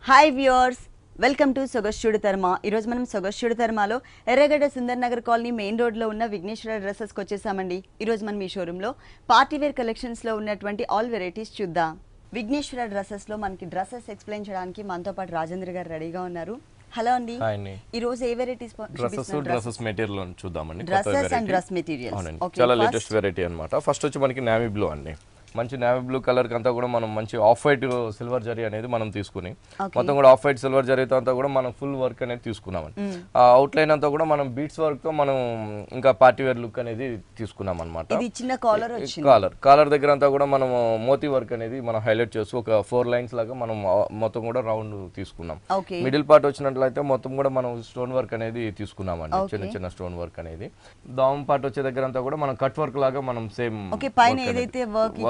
Hi viewers, welcome to సొగస్చుడు తర్మ. ఈరోజు మనం సొగస్చుడు తర్మలో ఎర్రగడ్డ సుందర్ నగర్ కాలనీ మెయిన్ రోడ్లో ఉన్న విఘ్నేశ్వర డ్రెస్సెస్కి వచ్చేసామండి. ఈరోజు మనం ఈ షోరూంలో పార్టీవేర్ కలెక్షన్స్లో ఉన్నటువంటి ఆల్ వెరైటీస్ చూద్దాం. విఘ్నేశ్వర డ్రెస్సెస్లో మనకి డ్రెస్సెస్ ఎక్స్ప్లెయిన్ చేయడానికి మనతో పాటు రాజేంద్ర గారు రెడీగా ఉన్నారు. హలో అండి, ఈ రోజు ఏ వెరైటీస్ డ్రెస్సెస్ మెటీరియల్ చూద్దామండి. డ్రెస్సెస్ అండ్ డ్రెస్ మెటీరియల్స్ చాలా లేటెస్ట్ వెరైటీ అన్నమాట. ఫస్ట్ వచ్చి మనకి నేవీ బ్లూ అండి. మంచి నేవీ బ్లూ కలర్ అంతా కూడా మనం మంచి ఆఫ్ వైట్ సిల్వర్ జరీ అనేది మనం తీసుకుని మొత్తం కూడా ఆఫ్ వైట్ సిల్వర్ జరీతో అంతా కూడా మనం ఫుల్ వర్క్ అనేది తీసుకున్నామండి. ఆ అవుట్ లైన్ అంతా కూడా మనం బీట్స్ వర్క్ తో మనం ఇంకా పార్టీ వేర్ లుక్ అనేది తీసుకున్నాం అనమాట. కాలర్ దగ్గర అంతా కూడా మనం మోతీ వర్క్ అనేది మనం హైలైట్ చేస్తూ ఒక 4 లైన్స్ లాగా మనం మొత్తం కూడా రౌండ్ తీసుకున్నాం. మిడిల్ పార్ట్ వచ్చినట్లయితే మొత్తం కూడా మనం స్టోన్ వర్క్ అనేది తీసుకున్నామండి. చిన్న చిన్న స్టోన్ వర్క్ అనేది దామ్ పార్ట్ వచ్చే దగ్గర అంతా కూడా మనం కట్ వర్క్ లాగా మనం సేమ్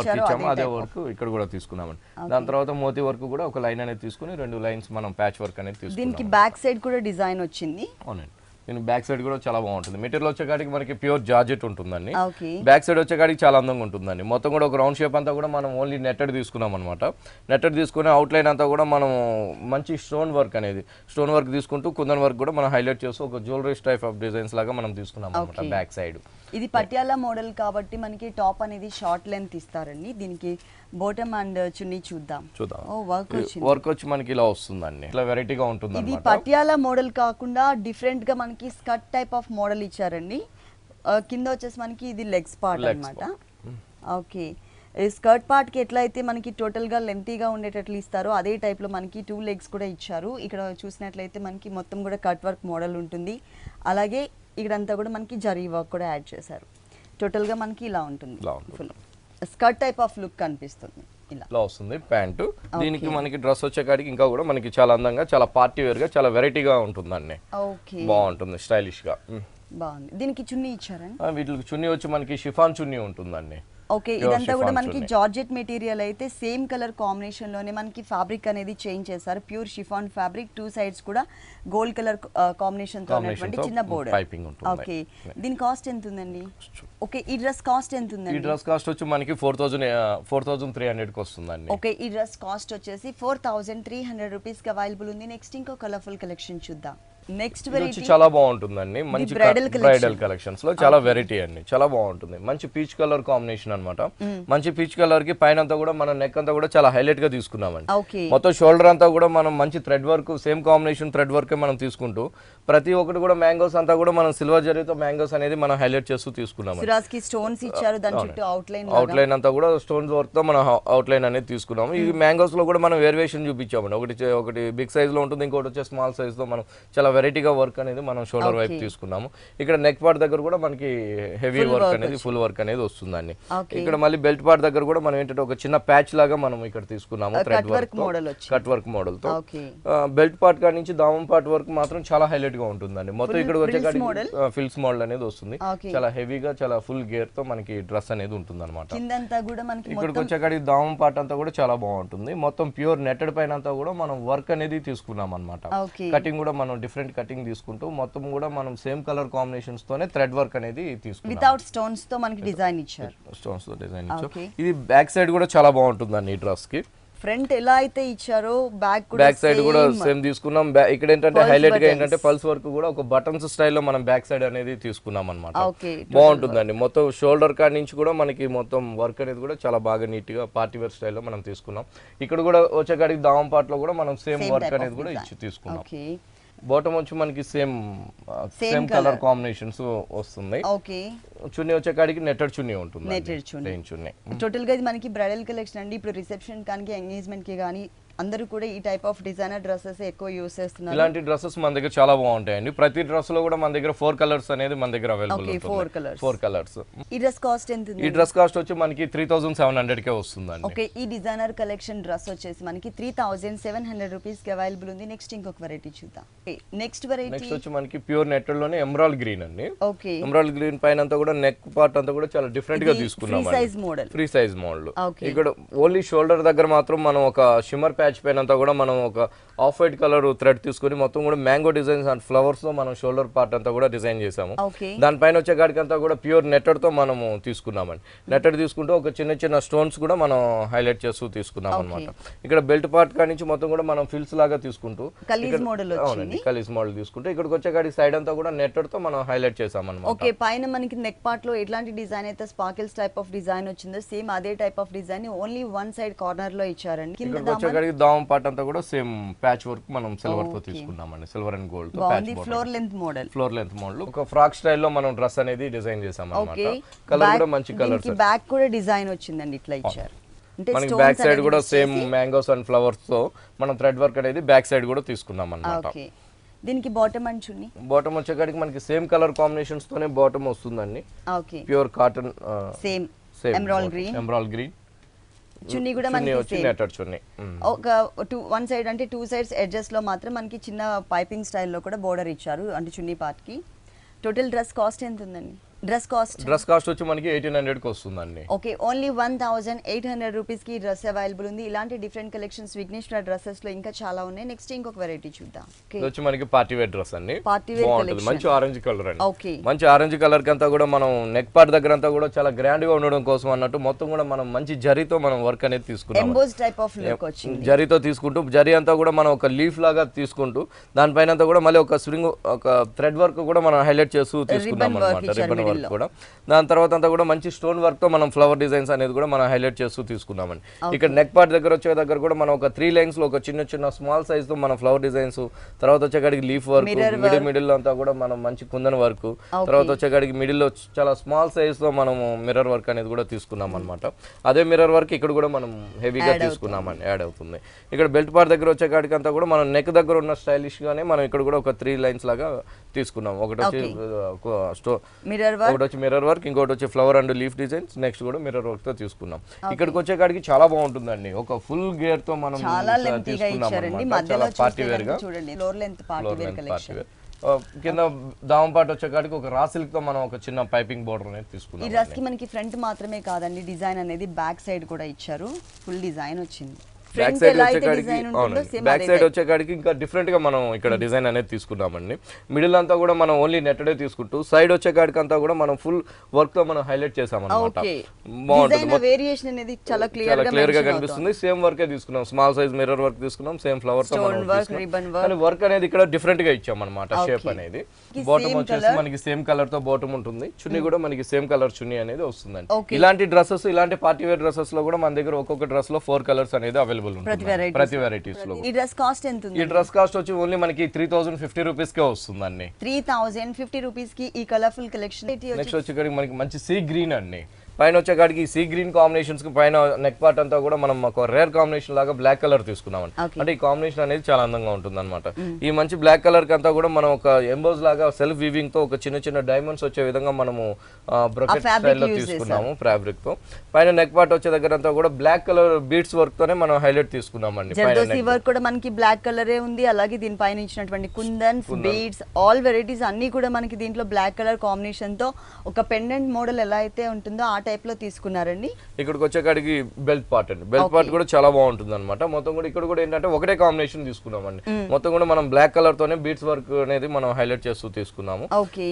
ఇచ్చాము అదే వర్క్ ఇక్కడ కూడా తీసుకున్నామండి. దాని తర్వాత మోతీ వర్క్ కూడా ఒక లైన్ అనేది తీసుకుని 2 లైన్స్ మనం ప్యాచ్ వర్క్ అనేది తీసుకున్నాం. దీనికి బ్యాక్ సైడ్ కూడా డిజైన్ వచ్చింది. అవునండి, దీని బ్యాక్ సైడ్ కూడా చాలా బాగుంటుంది. మెటీరియల్ వచ్చేకాడికి మనకి ప్యూర్ జార్జెట్ ఉంటుందండి. బ్యాక్ సైడ్ వచ్చేకాడికి చాలా అందంగా ఉంటుందండి. మొత్తం కూడా ఒక రౌండ్ షేప్ అంతా కూడా మనం ఓన్లీ నెట్టెడ్ తీసుకున్నాం అనమాట. నెట్టెడ్ తీసుకుని అవుట్ లైన్ అంతా కూడా మనం మంచి స్టోన్ వర్క్ అనేది స్టోన్ వర్క్ తీసుకుంటూ కుందన్ వర్క్ కూడా మనం హైలైట్ చేస్తూ ఒక జ్యువెలరీ టైప్ ఆఫ్ డిజైన్స్ లాగా మనం తీసుకున్నాం అనమాట. బ్యాక్ సైడ్ ఇది పటియాలా మోడల్ కాబట్టి మనకి టాప్ అనేది షార్ట్ లెంత్ ఇస్తారండి. దీనికి బాటమ్ అండ్ చున్నీ చూద్దాం. వర్క్ వచ్చి మనకి ఇలా వస్తుందండి, ఇట్లా వెరైటీగా ఉంటుంది. ఇది పటియాలా మోడల్ కాకుండా డిఫరెంట్ గా మనకి స్కర్ట్ టైప్ ఆఫ్ మోడల్ ఇచ్చారండి. కింద వచ్చేసి మనకి ఇది లెగ్స్ పార్ట్ అన్నమాట. ఓకే, స్కర్ట్ పార్ట్ కి ఎట్లయితే మనకి టోటల్ గా లెంతీగా ఉండేటట్లు ఇస్తారో అదే టైప్ లో మనకి 2 లెగ్స్ కూడా ఇచ్చారు. ఇక్కడ చూసినట్లయితే మనకి మొత్తం కూడా కట్ వర్క్ మోడల్ ఉంటుంది. అలాగే ఇక్కడంతా కూడా మనకి జరీ వర్క్ కూడా యాడ్ చేశారు. టోటల్ గా మనకి ఇలా ఉంటుంది, full skirt type of look కనిపిస్తుంది. ఇలా వస్తుంది ప్యాంటు. దీనికి మనకి డ్రెస్ వచ్చేకాడికి ఇంకా కూడా మనకి చాలా అందంగా చాలా పార్టీ వేర్ గా చాలా వెరైటీగా ఉంటుందండి. బాగుంటుంది, స్టైలిష్ గా బాగుంది. దీనికి చున్నీ ఇచ్చారా? వీటికి చున్నీ వచ్చి మనకి షిఫాన్ చున్నీ ఉంటుందండి. ఓకే, ఇదంతా కూడా మనకి జార్జెట్ మెటీరియల్ అయితే సేమ్ కలర్ కాంబినేషన్ లోనే మనకి ఫ్యాబ్రిక్ అనేది చేంజ్ చేశారు. ప్యూర్ షిఫాన్ ఫ్యాబ్రిక్, 2 సైడ్స్ కూడా గోల్డ్ కలర్ కాంబినేషన్ తో ఉన్నటువంటి చిన్న బోర్డర్. ఓకే, దీని కాస్ట్ ఎంత ఉందండి? ఓకే, ఈ డ్రెస్ కాస్ట్ ఎంత ఉందండి? ఈ డ్రెస్ కాస్ట్ వచ్చి మనకి 4300 కి వస్తుందండి. ఓకే, ఈ డ్రెస్ కాస్ట్ వచ్చేసి 4300 రూపీస్ కి అవైలబుల్ ఉంది. నెక్స్ట్ ఇంకో కలర్ఫుల్ కలెక్షన్ చూద్దాం. నెక్స్ట్ వెరైటీ చాలా బాగుంటుందండి. మంచి బ్రైడల్ కలెక్షన్స్ లో చాలా వెరైటీ అండి, చాలా బాగుంటుంది. మంచి పీచ్ కలర్ కాంబినేషన్ అన్నమాట. మంచి పీచ్ కలర్ కి పైన అంతా కూడా మన నెక్ అంతా కూడా చాలా హైలైట్ గా తీసుకున్నామండి. మొత్తం షోల్డర్ అంతా కూడా మనం మంచి thread work, same combination thread work మనం తీసుకుంటూ ప్రతి ఒక్కటి కూడా మ్యాంగోస్ అంతా కూడా మనం సిల్వర్ జరీతో మ్యాంగోస్ అనేది మనం హైలైట్ చేస్తూ తీసుకున్నాం. స్టోన్స్ ఇచ్చారు, దాని చుట్టూ అవుట్ లైన్ అంతా కూడా స్టోన్స్ వర్క్ తో మనం అవుట్ లైన్ అనేది తీసుకున్నాము. ఈ మ్యాంగోస్ లో కూడా మనం వేరియేషన్ చూపించామండి. ఒకటి బిగ్ సైజ్ లో ఉంటుంది, ఇంకోటి వచ్చే స్మాల్ సైజ్ లో మనం చాలా వెరైటీగా వర్క్ అనేది మనం షోల్డర్ వైపు తీసుకున్నాము. ఇక్కడ నెక్ పార్ట్ దగ్గర కూడా మనకి హెవీ వర్క్ అనేది ఫుల్ వర్క్ అనేది వస్తుందండి. ఇక్కడ మళ్ళీ బెల్ట్ పార్ట్ దగ్గర కూడా మనం ఏంటంటే ఒక చిన్న ప్యాచ్ లాగా మనం ఇక్కడ తీసుకున్నాము thread work cut work model తో. బెల్ట్ పార్ట్ కాడి నుంచి దామం పార్ట్ వర్క్ మాత్రం చాలా హైలైట్ గా ఉంటుందండి. మొత్తం ఇక్కడ వచ్చే ఫిల్స్ మోడల్ అనేది వస్తుంది. చాలా హెవీగా చాలా ఫుల్ గేర్ తో మనకి డ్రెస్ అనేది ఉంటుంది అనమాట. ఇక్కడికి వచ్చేకాడికి దామం పార్ట్ అంతా కూడా చాలా బాగుంటుంది. మొత్తం ప్యూర్ నెట్టెడ్ పైన అంతా కూడా మనం వర్క్ అనేది తీసుకున్నాం అనమాట. కటింగ్ కూడా మనం డిఫరెంట్ కటింగ్ తీసుకుంటూ మొత్తం కూడా మనం సేమ్ కలర్ కాంబినేషన్స్ తోనే థ్రెడ్ వర్క్ అనేది తీసుకున్నాం. వితౌట్ స్టోన్స్ తో మనకి డిజైన్ ఇచ్చారు. స్టోన్స్ తో డిజైన్ ఇచ్చారు. ఇది బ్యాక్ సైడ్ కూడా చాలా బాగుంటుందండి. ఈ డ్రెస్ కి ఫ్రంట్ ఎలా అయితే ఇచ్చారో బ్యాక్ సైడ్ కూడా సేమ్ తీసుకున్నాం. ఇక్కడ ఏంటంటే హైలైట్ గా ఏంటంటే పల్స్ వర్క్ కూడా ఒక బటన్స్ స్టైల్లో మనం బ్యాక్ సైడ్ అనేది తీసుకున్నాం అనమాట. బాగుంటుందండి. మొత్తం షోల్డర్ కాడి నుంచి కూడా మనకి మొత్తం వర్క్ అనేది కూడా చాలా బాగా నీట్ గా పార్టీ వేర్ స్టైల్లో మనం తీసుకున్నాం. ఇక్కడ కూడా వచ్చేకాడికి దావం పార్ట్ లో కూడా మనం సేమ్ వర్క్ అనేది కూడా ఇచ్చి తీసుకున్నాం. బాటమ్ వచ్చి మనకి సేమ్ కలర్ కాంబినేషన్స్ వస్తుంది. చున్నీ వచ్చేకాడికి నెట్టెడ్ చున్నీ ఉంటుంది. టోటల్ గా ఇది మనకి బ్రైడల్ కలెక్షన్ అండి. ఇప్పుడు రిసెప్షన్ కానీ ఎంగేజ్మెంట్ కి కానీ అందరూ కూడా ఈ టైప్ ఆఫ్ డిజైనర్ డ్రెస్సెస్ ఎక్కువ యూస్ చేస్తున్నారు. ఇలాంటి డ్రెస్సెస్ మన దగ్గర చాలా బాగుంటాయండి. ప్రతి డ్రెస్ లో కూడా మన దగ్గర 4 కలర్స్ అనేది మన దగ్గర అవైలబుల్ ఉంటుంది. 4 కలర్స్. ఈ డ్రెస్ కాస్ట్ ఎంత ఉంది? ఈ డ్రెస్ కాస్ట్ వచ్చి మనకి 3700 కే వస్తుందండి. ఓకే, ఈ డిజైనర్ కలెక్షన్ డ్రెస్ వచ్చేసి మనకి 3700 రూపీస్ కి అవైలబుల్ ఉంది. నెక్స్ట్ ఇంకొక వెరైటీ చూద్దాం. నెక్స్ట్ వచ్చి మనకి ప్యూర్ నెట్టెడ్ లోనే ఎమరాల్డ్ గ్రీన్ అండి. ఓకే, ఎమరాల్డ్ గ్రీన్ పైన అంతా కూడా నెక్ పార్ట్ అంతా కూడా చాలా డిఫరెంట్ గా తీసుకున్నాం. Free size model. ఇక్కడ ఓన్లీ షోల్డర్ దగ్గర మాత్రం మనం ఒక షిమ్మర్ ప్యాచ్ పైన అంతా కూడా మనం ఒక ఆఫ్ వైట్ కలర్ థ్రెడ్ తీసుకొని మొత్తం కూడా మ్యాంగో డిజైన్స్ అండ్ ఫ్లవర్స్ తో మనం షోల్డర్ పార్ట్ అంతా కూడా డిజైన్ చేసాము. ఓకే దానిపైన వచ్చే కాడికి అంతా కూడా ప్యూర్ నెట్టెడ్ తో మనము తీసుకున్నామండి. నెట్టెడ్ తీసుకుంటూ ఒక చిన్న చిన్న స్టోన్స్ కూడా మనం హైలైట్ చేస్తూ తీసుకున్నాం అనమాట. ఇక్కడ బెల్ట్ పార్ట్ కాడి నుంచి మొత్తం కూడా మనం ఫిల్స్ లాగా తీసుకుంటూ కలీజ్ మోడల్ అవునండి కలీజ్ మోడల్ తీసుకుంటూ ఇక్కడికి వచ్చే కాడికి సైడ్ అంతా కూడా నెట్టెడ్ తో మనం హైలైట్ చేసాం అనమాట. ఓకే పైన మనకి నెక్ పార్ట్ లో ఎట్లాంటి డిజైన్ అయితే స్పార్కిల్స్ టైప్ ఆఫ్ డిజైన్ వచ్చిందో సేమ్ అదే type of design only one side corner లో ఇచ్చారండి. ఇక్కడికి వచ్చే కాడికి దావం పార్ట్ అంతా కూడా సేమ్ ప్యాచ్ వర్క్ మనం సిల్వర్ తో తీసుకున్నామండి. సిల్వర్ అండ్ గోల్డ్ తో ప్యాచ్ ఫ్లోర్ లెంత్ మోడల్ ఒక ఫ్రాక్ స్టైల్లో మనం డ్రెస్ అనేది డిజైన్ చేసాం అన్నమాట. కలర్ కూడా మంచి కలర్. బ్యాక్ కూడా డిజైన్ వచ్చిందండి ఇట్లా ఇచ్చారు. అంటే మనకి బ్యాక్ సైడ్ కూడా సేమ్ మ్యాంగోస్ అండ్ ఫ్లవర్స్ తో మనం థ్రెడ్ వర్క్ అనేది బ్యాక్ సైడ్ కూడా తీసుకున్నాం అన్నమాట. ఓకే దీనికి బాటమ్ అండ్ చున్నీ బాటమ్ వచ్చేకాడికి మనకి సేమ్ కలర్ కాంబినేషన్స్ తోనే బాటమ్ వస్తుందండి. Okay pure cotton same emerald green chunni కూడా మనకి వచ్చి నెట్టెడ్ చున్నీ. ఒక వన్ సైడ్ అంటే టూ సైడ్స్ ఎడ్జెస్ లో మాత్రం మనకి చిన్న పైపింగ్ స్టైల్లో కూడా బోర్డర్ ఇచ్చారు అంటే చున్నీ పార్ట్ కి. టోటల్ డ్రెస్ కాస్ట్ ఎంత ఉందండి? డ్రెస్ కాస్ట్ వచ్చి మనకి 1800 కి వస్తుందండి. ఓకే ఓన్లీ 1800 రూపీస్ కి డ్రెస్ అవైలబుల్ ఉంది. ఇలాంటి డిఫరెంట్ కలెక్షన్స్ విఘ్నేశ్వర డ్రెస్సెస్ లో ఇంకా చాలా ఉన్నాయి. నెక్స్ట్ ఇంకొక వెరైటీ చూద్దాం. ఇది వచ్చి మనకి పార్టీ వేర్ డ్రెస్ అండి. బాగుంటుంది మంచి ఆరెంజ్ కలర్ అండి. ఓకే మంచి ఆరెంజ్ కలర్ కి అంతా కూడా మనం నెక్ పార్ట్ దగ్గర అంతా కూడా చాలా గ్రాండ్ గా ఉండడం కోసం అన్నట్టు మొత్తం కూడా మనం మంచి జరీతో మనం వర్క్ అనేది తీసుకున్నాం. ఎంబోస్ టైప్ ఆఫ్ లుక్ వచ్చింది. జరీతో తీసుకుంటూ జరీ అంతా కూడా మనం ఒక లీఫ్ లాగా తీసుకుంటూ దానిపైన అంతా కూడా మళ్ళీ ఒక స్ప్రింగ్ ఒక థ్రెడ్ వర్క్ కూడా మనం హైలైట్ చేస్తూ తీసుకున్నాం అన్నమాట. రిబ్బన్ వర్క్ కూడా దాని తర్వాత అంతా కూడా మంచి స్టోన్ వర్క్ తో మనం ఫ్లవర్ డిజైన్స్ అనేది కూడా మనం హైలైట్ చేస్తూ తీసుకున్నామండి. ఇక్కడ నెక్ పార్ట్ దగ్గర వచ్చే దగ్గర కూడా మనం ఒక 3 లైన్స్ లో ఒక చిన్న చిన్న స్మాల్ సైజ్ తో మనం ఫ్లవర్ డిజైన్స్, తర్వాత వచ్చేకాడికి లీఫ్ వర్క్, మిడిల్ అంతా కూడా మనం మంచి కుందన్ వర్క్, తర్వాత వచ్చేకాడికి మిడిల్ లో చాలా స్మాల్ సైజ్ తో మనం మిర్రర్ వర్క్ అనేది కూడా తీసుకున్నాం అనమాట. అదే మిర్రర్ వర్క్ ఇక్కడ కూడా మనం హెవీగా తీసుకున్నామండి, యాడ్ అవుతుంది. ఇక్కడ బెల్ట్ పార్ట్ దగ్గర వచ్చేకాడికి అంతా కూడా మనం నెక్ దగ్గర ఉన్న స్టైలిష్ గానే మనం ఇక్కడ కూడా ఒక 3 లైన్స్ లాగా తీసుకున్నాం. ఒకటి వచ్చి మిర్రర్ వర్క్, ఇంకోటి వచ్చి flower and leaf designs, next కూడా మిర్రర్ వర్క్ తో తీసుకున్నాం. ఇక్కడికి వచ్చే కాడికి చాలా బాగుంటుందండి. ఒక ఫుల్ గేర్ తో మనం తీసుకున్నాం. చాలా పార్టీ వేర్ గా చూడండి floor length party wear collection. కింద దావం పార్ట్ వచ్చే కాడికి ఒక రా సిల్క్ తో మనం ఒక చిన్న పైపింగ్ బోర్డర్ అనేది తీసుకున్నాం. ఈ డ్రెస్ కి మనకి ఫ్రంట్ మాత్రమే కాదండి డిజైన్ అనేది బ్యాక్ సైడ్ కూడా ఇచ్చారు. ఫుల్ డిజైన్ వచ్చింది. బ్యాక్ సైడ్ వచ్చే కాడికి ఇంకా డిఫరెంట్ గా మనం ఇక్కడ డిజైన్ అనేది తీసుకున్నామండి. మిడిల్ అంతా కూడా మనం ఓన్లీ నెట్టెడే తీసుకుంటూ సైడ్ వచ్చే కాడికి అంతా కూడా మనం ఫుల్ వర్క్ తో మనం హైలైట్ చేసామన్నమాట. బాగుంటుంది, వేరియేషన్ అనేది చాలా క్లియర్ గా కనిపిస్తుంది. సేమ్ వర్క్ తీసుకున్నాం, స్మాల్ సైజ్ మిర్రర్ వర్క్ తీసుకున్నాం, సేమ్ ఫ్లవర్ తో కానీ వర్క్ అనేది ఇక్కడ డిఫరెంట్ గా ఇచ్చాం అనమాట. షేప్ అనేది బాటమ్ వచ్చేసి మనకి సేమ్ కలర్ తో బాటమ్ ఉంటుంది. చున్నీ కూడా మనకి సేమ్ కలర్ చున్నీ అనేది వస్తుందండి. ఇలాంటి డ్రెస్సెస్, ఇలాంటి పార్టీ వేర్ డ్రెస్సెస్ లో కూడా మన దగ్గర ఒక్కొక్క డ్రెస్ లో 4 కలర్స్ అనేది అవైలబుల్ ప్రతి వెరైటీస్ లో. ఈ డ్రెస్ కాస్ట్ ఎంత ఉంది? ఈ డ్రెస్ కాస్ట్ వచ్చి ఓన్లీ మనకి 3050 రూపీస్ కే వస్తుందండి. 3050 రూపీస్ కి ఈ కలర్ఫుల్ కలెక్షన్. నెక్స్ట్ వచ్చి మనకి మంచి సీ గ్రీన్ అండి. పైన వచ్చే కాడికి సీ గ్రీన్ కాంబినేషన్స్ కి పైన నెక్ పార్ట్ అంతా కూడా మనం ఒక రేర్ కాంబినేషన్ లాగా బ్లాక్ కలర్ తీసుకున్నామండి. అంటే ఈ కాంబినేషన్ అనేది చాలా అందంగా ఉంటుంది అనమాట. ఈ మంచి బ్లాక్ కలర్ కి అంతా కూడా మనం ఒక ఎంబోస్ లాగా సెల్ఫ్ వీవింగ్ తో ఒక చిన్న చిన్న డైమండ్స్ వచ్చే విధంగా మనము బ్రొకెట్ స్టైల్ లో తీసుకున్నాము ఫ్యాబ్రిక్ తో. పైన నెక్ పార్ట్ వచ్చే దగ్గర అంతా కూడా బ్లాక్ కలర్ బీడ్స్ వర్క్ తోనే మనం హైలైట్ తీసుకున్నామండి. జర్దోసి వర్క్ కూడా మనకి బ్లాక్ కలరే ఉంది. అలాగే దీనిపైన ఇచ్చినటువంటి కుందన్స్, బీడ్స్, ఆల్ వెరైటీస్ అన్ని కూడా మనకి దీంట్లో బ్లాక్ కలర్ కాంబినేషన్ తో ఒక పెండెంట్ మోడల్ ఎలా అయితే ఉంటుందో ఆ టైప్ లో తీసుకున్నారండి. ఇక్కడికి వచ్చేకాడికి బెల్ట్ పార్ట్ అండి. బెల్ట్ పార్ట్ కూడా చాలా బాగుంటుంది అనమాట. మొత్తం కూడా ఇక్కడ కూడా ఏంటంటే ఒకటే కాంబినేషన్ తీసుకున్నామండి. మొత్తం కూడా మనం బ్లాక్ కలర్ తోనే బీడ్స్ వర్క్ అనేది మనం హైలైట్ చేస్తూ తీసుకున్నాము.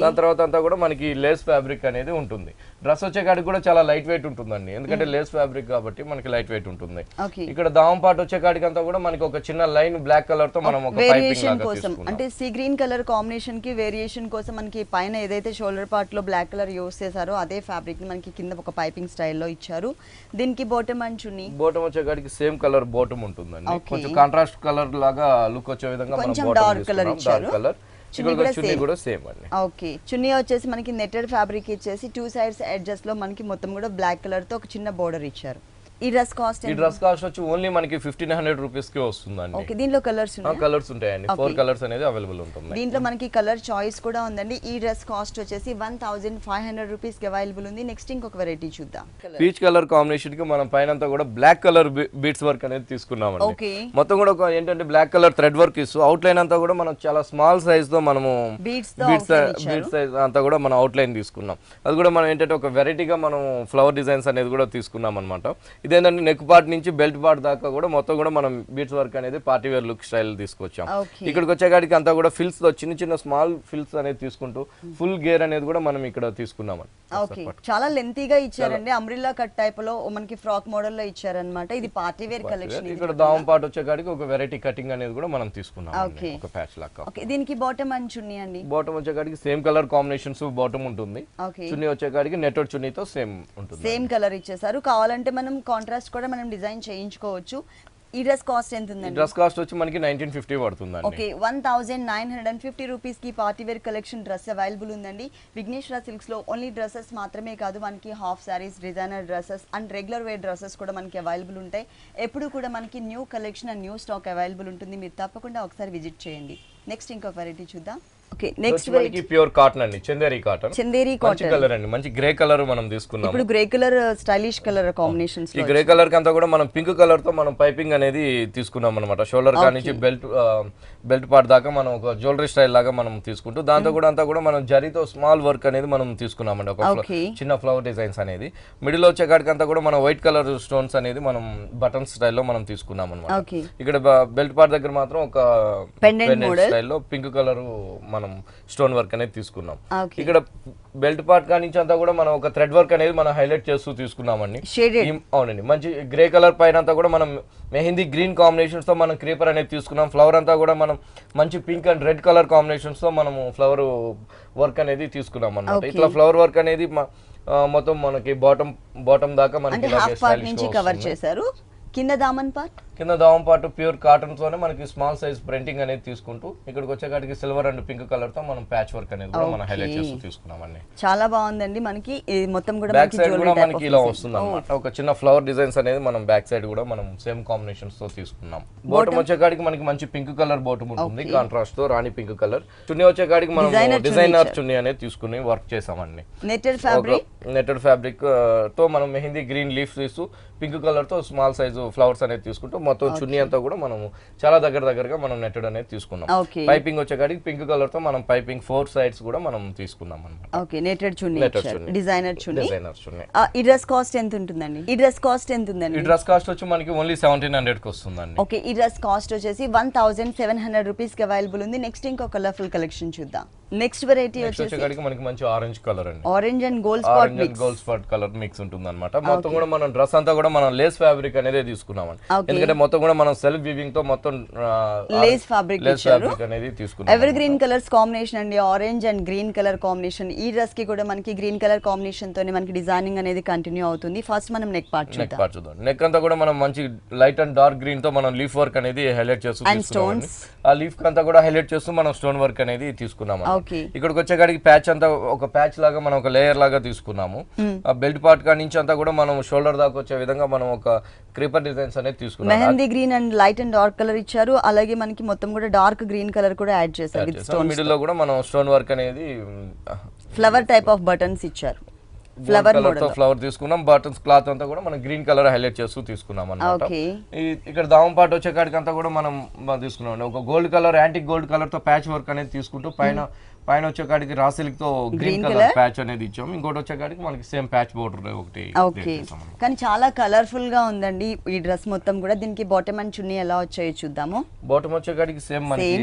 దాని తర్వాత అంతా కూడా మనకి లేస్ ఫ్యాబ్రిక్ అనేది ఉంటుంది. డ్రెస్ వచ్చేకాడికి కూడా చాలా లైట్ వెయిట్ ఉంటుందండి, ఎందుకంటే లేస్ ఫ్యాబ్రిక్ కాబట్టి మనకి లైట్ వెయిట్ ఉంటుంది. ఇక్కడ దావం పార్ట్ వచ్చేకాడికి అంతా కూడా మనకి ఒక చిన్న లైన్ బ్లాక్ కలర్ తో మనం ఒక వేరియేషన్ కోసం, అంటే సీ గ్రీన్ కలర్ కాంబినేషన్ కి వేరియేషన్ కోసం మనకి పైన ఏదైతే షోల్డర్ పార్ట్ లో బ్లాక్ కలర్ యూస్ చేశారో అదే ఫ్యాబ్రిక్ ని మనకి కింద ఒక పైపింగ్ స్టైల్లో ఇచ్చారు. దీనికి బాటమ్ అండ్ చున్నీ, బాటమ్ వచ్చేకాడికి సేమ్ కలర్ బాటమ్ ఉంటుందండి. కొంచెం కాంట్రాస్ట్ కలర్ లాగా లుక్ వచ్చే విధంగా కొంచెం డార్క్ కలర్ ఇచ్చారు. చున్నీ కూడా సేమ్ అండి. ఓకే, చున్నీ వచ్చేసి మనకి నెట్టెడ్ ఫ్యాబ్రిక్ ఇచ్చేసి 2 సైడ్స్ ఎడ్జెస్ లో మనకి మొత్తం కూడా బ్లాక్ కలర్ తో ఒక చిన్న బోర్డర్ ఇచ్చారు. ఈ డ్రెస్ కాస్ట్ వచ్చి ఓన్లీ మనకి 1500 రూపీస్ కి వస్తుందండి. ఓకే, దీంట్లో కలర్స్ ఉంటాయండి. 4 కలర్స్ అనేది అవైలబుల్ ఉంటుంది. దీంట్లో మనకి కలర్ చాయిస్ కూడా ఉందండి. ఈ డ్రెస్ కాస్ట్ వచ్చేసి 1500 రూపీస్ కి అవైలబుల్ ఉంది. నెక్స్ట్ ఇంకొక వెరైటీ చూద్దాం. పీచ్ కలర్ కాంబినేషన్ కి మనం పైన అంతా కూడా బ్లాక్ కలర్ బీడ్స్ వర్క్ అనేది తీసుకున్నామండి. మొత్తం కూడా ఏంటంటే బ్లాక్ కలర్ థ్రెడ్ వర్క్ ఇస్తూ అవుట్ లైన్ అంతా కూడా మనం చాలా స్మాల్ సైజ్ తో మనము బీడ్స్ సైజ్ అంతా కూడా మనం అవుట్ లైన్ తీసుకున్నాం. అది కూడా మనం ఏంటంటే ఒక వెరైటీగా మనం ఫ్లవర్ డిజైన్స్ అనేది కూడా తీసుకున్నాం అనమాట. ఇదేంటంటే నెక్ పార్ట్ నుంచి బెల్ట్ పార్ట్ దాకా కూడా మొత్తం కూడా మనం బీట్స్ వర్క్ అనేది పార్టీ వేర్ లుక్ స్టైల్ తీసుకొచ్చాం. Okay. ఇక్కడికి వచ్చేకాడికి అంతా కూడా ఫిల్స్ తో చిన్న చిన్న స్మాల్ ఫిల్స్ అనేది తీసుకుంటూ ఫుల్ గేర్ అనేది కూడా మనం ఇక్కడ తీసుకున్నామని. ఓకే, చాలా లెంతీగా ఇచ్చారండి. అంబ్రిల్లా కట్ టైప్ లో మనకి ఫ్రాక్ మోడల్ లో ఇచ్చారన్నమాట. ఇది పార్టీ వేర్ కలెక్షన్. ఇక్కడ దావం పార్ట్ వచ్చేకాడికి ఒక వెరైటీ కటింగ్ అనేది కూడా మనం తీసుకున్నాం. Okay. ఒక ప్యాచ్ లాగా. ఓకే, దీనికి బాటమ్ అండ్ చున్నీ అండి. బాటమ్ వచ్చేకాడికి సేమ్ కలర్ కాంబినేషన్స్ బాటమ్ ఉంటుంది. ఓకే, చున్నీ వచ్చేకాడికి నెట్టెడ్ చున్నీతో సేమ్ ఉంటుంది. సేమ్ కలర్ ఇచ్చేసారు. కావాలంటే మనం కాంట్రాస్ట్ కూడా మనం డిజైన్ చేయించుకోవచ్చు. ఈ డ్రెస్ కాస్ట్ ఎంత ఉందండి? డ్రెస్ కాస్ట్ వచ్చి మనకి 1950 పడుతుందండి. ఓకే, 1950 రూపీస్ కి party wear collection dress available ఉందండి. విఘ్నేశ్వర సిల్క్స్ లో ఓన్లీ డ్రెస్సెస్ మాత్రమే కాదు, మనకి half saris, designer dresses and regular wear dresses కూడా మనకి అవైలబుల్ ఉంటాయి. ఎప్పుడు కూడా మనకి new collection and new stock available ఉంటుంది. మీరు తప్పకుండా ఒకసారి విజిట్ చేయండి. నెక్స్ట్ ఇంకో వెరైటీ చూద్దాం. ఓకే, నెక్స్ట్ మనకి ప్యూర్ కాటన్ అండి, చందేరి కాటన్. చందేరి మంచి కాటన్ కలర్ అండి, మంచి గ్రే కలర్ మనం తీసుకున్నాం. ఇప్పుడు grey colour stylish colour combinations ఈ గ్రే కలర్ కి అంతా కూడా మనం పింక్ కలర్ తో మనం పైపింగ్ అనేది తీసుకున్నాం అనమాట. షోల్డర్ కా నుంచి బెల్ట్ పార్ట్ దాకా మనం ఒక జ్యువెలరీ స్టైల్ లాగా మనం తీసుకుంటూ దాంతో కూడా అంతా కూడా మనం జరీతో స్మాల్ వర్క్ అనేది మనం తీసుకున్నామండి. ఒక చిన్న ఫ్లవర్ డిజైన్స్ అనేది మిడిల్ లో వచ్చే కాడికి అంతా కూడా మనం వైట్ కలర్ స్టోన్స్ అనేది మనం బటన్ స్టైల్లో మనం తీసుకున్నాం అనమాట. ఇక్కడ బెల్ట్ పార్ట్ దగ్గర మాత్రం ఒక పెండెంట్ స్టైల్లో పింక్ కలర్ మనం స్టోన్ వర్క్ అనేది తీసుకున్నాం. ఇక్కడ బెల్ట్ పార్ట్ కా నుంచి అంతా కూడా మనం ఒక థ్రెడ్ వర్క్ అనేది మనం హైలైట్ చేస్తూ తీసుకున్నామండి. అవునండి, మంచి గ్రే కలర్ పైన అంతా కూడా మనం మెహందీ గ్రీన్ కాంబినేషన్స్ తో మనం క్రీపర్ అనేది తీసుకున్నాం. ఫ్లవర్ అంతా కూడా మనం మంచి pink and red colour combinations తో మనము ఫ్లవర్ వర్క్ అనేది తీసుకున్నాం అన్నమాట. ఇట్లా ఫ్లవర్ వర్క్ అనేది మొత్తం మనకి బాటమ్ దాకా మనకి కవర్ చేశారు. కింద దామన్ పార్ట్, కింద దావం పార్ట్ ప్యూర్ కాటన్ తోనే మనకి స్మాల్ సైజ్ ప్రింటింగ్ అనేది తీసుకుంటూ ఇక్కడికి వచ్చేకాడికి సిల్వర్ అండ్ పింక్ కలర్ తో మనం ప్యాచ్ వర్క్ అనేది కూడా మనం హైలైట్ చేస్తూ తీసుకున్నామండి. చాలా బాగుందండి. మనకి మొత్తం కూడా బ్యాక్ సైడ్ కూడా మనకి ఇలా వస్తుంది అన్నమాట. ఒక చిన్న ఫ్లవర్ డిజైన్స్ అనేది మనం బ్యాక్ సైడ్ కూడా మనం సేమ్ కాంబినేషన్స్ తో తీసుకున్నాం. బాటమ్ వచ్చేకాడికి మనకి మంచి పింక్ కలర్ బాటమ్ ఉంటుంది, కాంట్రాస్ట్ తో రాణి పింక్ కలర్. చున్నీ వచ్చేకాడికి మనం డిజైనర్ చున్నీ అనేది తీసుకుని వర్క్ చేసామండి. నెట్టెడ్ ఫ్యాబ్రిక్ తో మనం మెహందీ గ్రీన్ లీఫ్ తీస్తూ పింక్ కలర్ తో స్మాల్ సైజ్ ఫ్లవర్స్ అనేది తీసుకుంటూ మొత్తం చున్నీ అంతా కూడా మనం చాలా దగ్గరగా మనం నెట్టెడ్ అనేది తీసుకున్నాం. పైపింగ్ వచ్చేకాడికి పింక్ కలర్ తో మనం పైపింగ్ 4 సైడ్స్ కూడా మనం తీసుకున్నాం అన్నమాట. ఓకే, నెట్టెడ్ చున్నీ, డిజైనర్ చున్నీ. ఈ డ్రెస్ కాస్ట్ ఎంత ఉంటుందండి? ఈ డ్రెస్ కాస్ట్ వచ్చి మనకి ఓన్లీ 1700 కి వస్తుందండి. ఓకే, ఈ డ్రెస్ కాస్ట్ వచ్చేసి 1700 రూపీస్ కి అవైలబుల్ ఉంది. నెక్స్ట్ ఇంకో కలర్ఫుల్ కలెక్షన్ చూద్దాం. నెక్స్ట్ వెరైటీ వచ్చేసి మనకి మంచి ఆరెంజ్ కలర్ అండి. Orange and gold spot colour mix ఉంటుంది అనమాట. మొత్తం కూడా మనం డ్రెస్ అంతా కూడా మనం లేస్ ఫ్యాబ్రిక్ అనేది తీసుకున్నామండి. ఎందుకంటే మొత్తం కూడా మనం సెల్ఫ్ వీవింగ్ తో మొత్తం లేస్ ఫ్యాబ్రిక్ అనేది తీసుకున్నాం. ఎవర్ గ్రీన్ కలర్స్ కాంబినేషన్ అండి, orange and green colour combination. ఈ డ్రెస్ కి కూడా మనకి గ్రీన్ కలర్ కాంబినేషన్ తోనే మనకి డిజైనింగ్ అనేది కంటిన్యూ అవుతుంది. ఫస్ట్ మనం నెక్ పార్ట్ చూద్దాం. నెక్ అంతా కూడా మనం మంచి లైట్ అండ్ డార్క్ గ్రీన్ తో మనం లీఫ్ వర్క్ అనేది హైలైట్ చేస్తూ తీసుకున్నాం. ఆ లీఫ్ అంతా కూడా హైలైట్ చేస్తూ మనం స్టోన్ వర్క్ అనేది తీసుకున్నాం. ఇక్కడికి వచ్చేకాడికి ప్యాచ్ అంతా ఒక ప్యాచ్ లాగా మనం ఒక లేయర్ లాగా తీసుకున్నాము. ఆ బెల్ట్ పార్ట్ కా నుంచి అంతా కూడా మనం షోల్డర్ దాకా వచ్చే విధంగా మనం ఒక క్రీపర్ డిజైన్స్ అనేది తీసుకున్నాం. Mehndi green and light and dark colour ఇచ్చారు. అలాగే మనకి మొత్తం కూడా డార్క్ గ్రీన్ కలర్ కూడా యాడ్ చేశారు. మిడిల్ లో కూడా మనం స్టోన్ వర్క్ అనేది ఫ్లవర్ టైప్ ఆఫ్ బటన్స్ ఇచ్చారు. ఫ్లవర్ తీసుకున్నాం. బటన్స్ క్లాత్ అంతా కూడా మనం గ్రీన్ కలర్ హైలైట్ చేస్తూ తీసుకున్నాం అన్నమాట. ఇక్కడ దావం పార్ట్ వచ్చే కాడికి అంతా కూడా మనం తీసుకున్నాం. ఒక gold colour antique gold colour తో ప్యాచ్ వర్క్ అనేది తీసుకుంటూ పైన వచ్చే కాడికి రా సిల్క్ తో గ్రీన్ కలర్ ప్యాచ్ అనేది ఇచ్చాము. ఇంకోటి వచ్చే కాడికి మనకి సేమ్ ప్యాచ్ బోర్డర్ ఒకటి. కానీ చాలా కలర్ఫుల్ గా ఉందండి ఈ డ్రెస్ మొత్తం కూడా. దీనికి బాటమ్ అండ్ చున్నీ ఎలా వచ్చాయో చూద్దాము. బాటమ్ వచ్చే కాడికి సేమ్ మనకి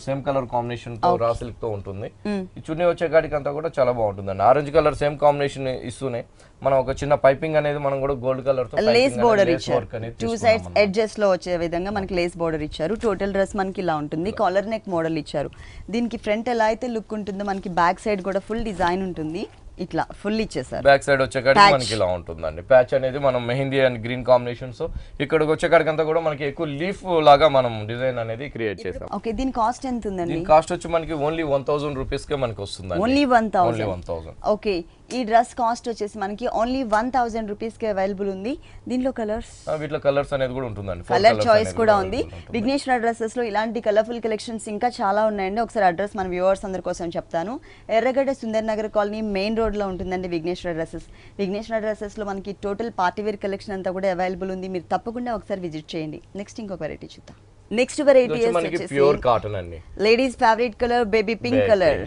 సేమ్ కలర్ కాంబినేషన్ తో రా సిల్క్ తో ఉంటుంది. ఈ చున్నీ వచ్చే కాడికి అంతా కూడా చాలా బాగుంటుందండి. ఆరెంజ్ కలర్ సేమ్ కాంబినేషన్ ఇస్తూనే మనం ఒక చిన్న పైపింగ్ అనేది మనం కూడా గోల్డ్ కలర్ తో లేస్ బోర్డర్ ఇచ్చారు. 2 సైడ్స్ ఎడ్జెస్ లో వచ్చే విధంగా మనకి లేస్ బోర్డర్ ఇచ్చారు. టోటల్ డ్రెస్ మనకి ఇలా ఉంటుంది. కాలర్ నెక్ మోడల్ ఇచ్చారు. దీనికి ఫ్రంట్ ఎలా అయితే లుక్ ఉంటుందో మనకి బ్యాక్ సైడ్ కూడా ఫుల్ డిజైన్ ఉంటుంది. ఇట్లా ఫుల్ ఇచ్చేసారు. బ్యాక్ సైడ్ వచ్చేకాడికి మనకి ఇలా ఉంటుందండి. ప్యాచ్ అనేది మనం మెహందీ అండ్ గ్రీన్ కాంబినేషన్స్. ఇక్కడికి వచ్చేకాడికి అంతా కూడా మనకి ఎక్కువ లీఫ్ లాగా మనం డిజైన్ అనేది క్రియేట్ చేసాం. ఓకే, దీని కాస్ట్ ఎంత ఉందండి? దీని కాస్ట్ వచ్చి మనకి ఓన్లీ 1000 రూపీస్ కే మనకి వస్తుంది. ఓన్లీ 1000. ఓకే, ఈ డ్రెస్ కాస్ట్ వచ్చేసి మనకి ఓన్లీ 1000 రూపీస్ కి అవైలబుల్ ఉంది. దీనిలో కలర్స్, వీటిలో కలర్స్ అనేది కూడా ఉంటుందండి. కలర్ చాయిస్ కూడా ఉంది. విఘ్నేశ్వర డ్రెస్సెస్ లో ఇలాంటి కలర్ఫుల్ కలెక్షన్స్ ఇంకా చాలా ఉన్నాయండి. ఒకసారి అడ్రస్ మన వ్యూవర్స్ అందరి కోసం చెప్తాను. ఎర్రగడ్డ Sundar Nagar colony main road లో ఉంటుందండి విఘ్నేశ్వర డ్రెస్సెస్. విఘ్నేశ్వర డ్రెస్సెస్ లో మనకి టోటల్ పార్టీ వేర్ కలెక్షన్ అంతా కూడా అవైలబుల్ ఉంది. మీరు తప్పకుండా ఒకసారి విజిట్ చేయండి. నెక్స్ట్ ఇంకొక వెరైటీ చూద్దాం. నెక్స్ట్ వెరైటీ మనకి ప్యూర్ కాటన్ అండి. Ladies favourite colour baby pink colour,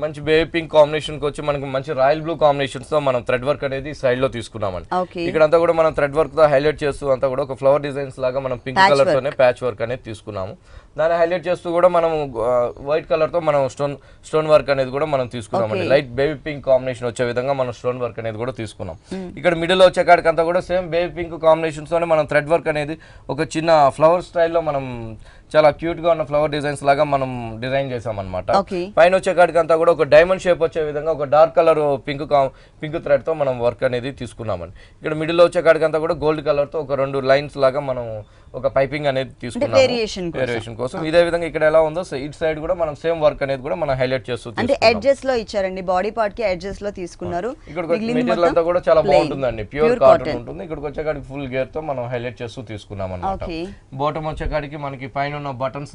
మంచి బేబీ పింక్ కాంబినేషన్ కి వచ్చి మనకి మంచి రాయల్ బ్లూ కాంబినేషన్స్ తో మనం థ్రెడ్ వర్క్ అనేది సైడ్ లో తీసుకున్నామండి. ఇక్కడ అంతా కూడా మనం థ్రెడ్ వర్క్ తో హైలైట్ చేస్తూ అంతా కూడా ఒక ఫ్లవర్ డిజైన్స్ లాగా మనం పింక్ కలర్ తోనే ప్యాచ్ వర్క్ అనేది తీసుకున్నాము. దాన్ని హైలైట్ చేస్తూ కూడా మనం వైట్ కలర్ తో మనం స్టోన్ వర్క్ అనేది కూడా మనం తీసుకున్నామండి. లైట్ బేబీ పింక్ కాంబినేషన్ వచ్చే విధంగా మనం స్టోన్ వర్క్ అనేది కూడా తీసుకున్నాం. ఇక్కడ మిడిల్ వచ్చే కాడికి అంతా కూడా సేమ్ బేబీ పింక్ కాంబినేషన్స్ తోనే మనం థ్రెడ్ వర్క్ అనేది ఒక చిన్న ఫ్లవర్ స్టైల్లో మనం చాలా క్యూట్ గా ఉన్న ఫ్లవర్ డిజైన్స్ లాగా మనం డిజైన్ చేసాం అనమాట. పైన వచ్చే కాడికి అంతా కూడా ఒక డైమండ్ షేప్ వచ్చే విధంగా ఒక డార్క్ కలర్ పింక్ థ్రెడ్ తో మనం వర్క్ అనేది తీసుకున్నామండి. ఇక్కడ మిడిల్ లో వచ్చే కాడికి అంతా కూడా గోల్డ్ కలర్ తో ఒక 2 లైన్స్ లాగా మనం ఒక పైపింగ్ అనేది తీసుకున్నాం వేరియేషన్ కోసం. ఇదే విధంగా ఇక్కడ ఎలా ఉందో ఇటు సైడ్ కూడా మనం సేమ్ వర్క్ అనేది కూడా మనం హైలైట్ చేస్తూ అంటే ఎడ్జెస్ లో ఇచ్చారండి, బాడీ పార్ట్ కి ఎడ్జెస్ లో తీసుకున్నారు. ఇక్కడ మెటీరియల్ అంతా కూడా చాలా బాగుంటుందండి, ప్యూర్ కాటన్ ఉంటుంది. ఇక్కడికి వచ్చే కాడికి ఫుల్ గేర్ తో మనం హైలైట్ చేస్తూ తీసుకున్నాం అన్నమాట. బాటమ్ వచ్చే కాడికి మనకి పైన ఉన్న బటన్స్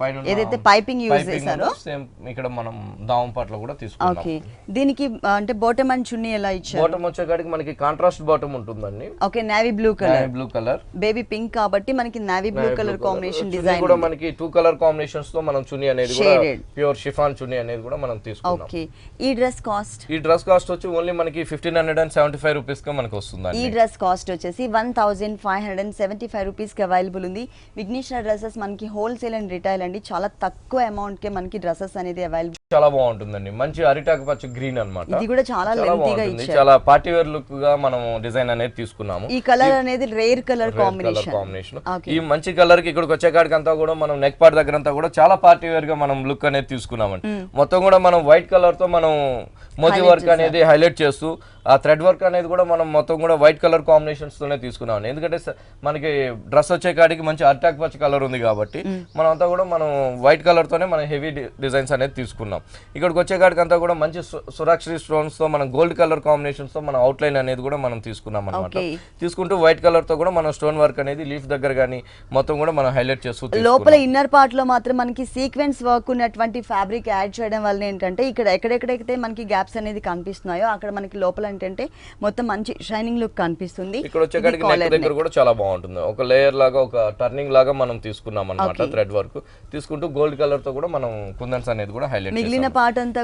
పైన ఏదైతే పైపింగ్ యూజ్ చేశారో సేమ్ ఇక్కడ మనం దావం పాటలో కూడా తీసుకున్నాం. ఓకే, దీనికి అంటే బాటమ్ అండ్ చున్నీ ఎలా ఇచ్చారు? బాటమ్ వచ్చే కాడికి మనకి కాంట్రాస్ట్ బాటమ్ ఉంటుందండి. Okay, navy blue colour baby pink కాబట్టి మనకి navy blue colour combination design కూడా మనకి 2 కలర్ కాంబినేషన్స్ తో మనం చున్నీ అనేది కూడా ప్యూర్ షిఫాన్ చున్నీ అనేది కూడా మనం తీసుకున్నాం. ఓకే, ఈ డ్రెస్ కాస్ట్ వచ్చి ఓన్లీ మనకి 1575 రూపీస్ గా మనకి వస్తుంది. ఈ డ్రెస్ కాస్ట్ వచ్చేసి 1575 రూపీస్ కి అవైలబుల్ ఉంది. విఘ్నేశ్వర డ్రెస్సెస్ మనకి హోల్సేల్ అండ్ రిటైల్ అండి, చాలా తక్కువ అమౌంట్ కే మనకి డ్రెస్సెస్ అనేది అవైలబుల్. చాలా బాగుంటుందండి, మంచి అరిటాకు పచ్చ గ్రీన్ అన్నమాట. ఇది కూడా చాలా లెంతీగా ఇచ్చారు, చాలా పార్టీ వేర్ లుక్ గా మనం డిజైన్ అనేది తీసుకున్నాము. ఈ కలర్ అనేది రేర్ కలర్ కాంబినేషన్. ఈ మంచి కలర్ కి ఇక్కడికి వచ్చే కాడికి అంతా కూడా మనం నెక్ పార్ట్ దగ్గర అంతా కూడా చాలా పార్టీ వేర్ గా మనం లుక్ అనేది తీసుకున్నామండి. మొత్తం కూడా మనం వైట్ కలర్ తో మనం మోతీ వర్క్ అనేది హైలైట్ చేస్తూ ఆ థ్రెడ్ వర్క్ అనేది కూడా మనం మొత్తం కూడా వైట్ కలర్ కాంబినేషన్స్ తోనే తీసుకున్నాం. ఎందుకంటే మనకి డ్రెస్ వచ్చే కాడికి మంచి అటాక్ పచ్చ కలర్ ఉంది కాబట్టి మనం అంతా కూడా మనం వైట్ కలర్ తోనే మనం హెవీ డిజైన్స్ అనేది తీసుకున్నాం. ఇక్కడికి వచ్చే కాడికి అంతా కూడా మంచి సురాక్షి స్టోన్స్ తో మనం గోల్డ్ కలర్ కాంబినేషన్స్ తో మనం అవుట్ లైన్ అనేది కూడా మనం తీసుకున్నాం అనమాట. తీసుకుంటూ వైట్ కలర్ తో కూడా మనం స్టోన్ వర్క్ అనేది లీఫ్ దగ్గర కానీ మొత్తం కూడా మనం హైలైట్ చేస్తూ లోపల ఇన్నర్ పార్ట్ లో మాత్రం మనకి సీక్వెన్స్ వర్క్ ఉన్నటువంటి ఫ్యాబ్రిక్ యాడ్ చేయడం వల్ల ఏంటంటే ఇక్కడ ఎక్కడెక్కడైతే మనకి గ్యాప్స్ అనేది కనిపిస్తున్నాయో అక్కడ మనకి లోపల ఏంటంటే మొత్తం మంచి షైనింగ్ లుక్ కనిపిస్తుంది. ఇక్కడ వచ్చేకాడికి నెక్ దగ్గర కూడా చాలా బాగుంటుంది, ఒక లేయర్ లాగా ఒక టర్నింగ్ లాగా మనం తీసుకున్నాం అన్నమాట. థ్రెడ్ వర్క్ తీసుకుంటూ గోల్డ్ కలర్ తో కూడా మనం కుందన్స్ అనేది కూడా హైలైట్ మిగిలిన పార్ట్ అంతా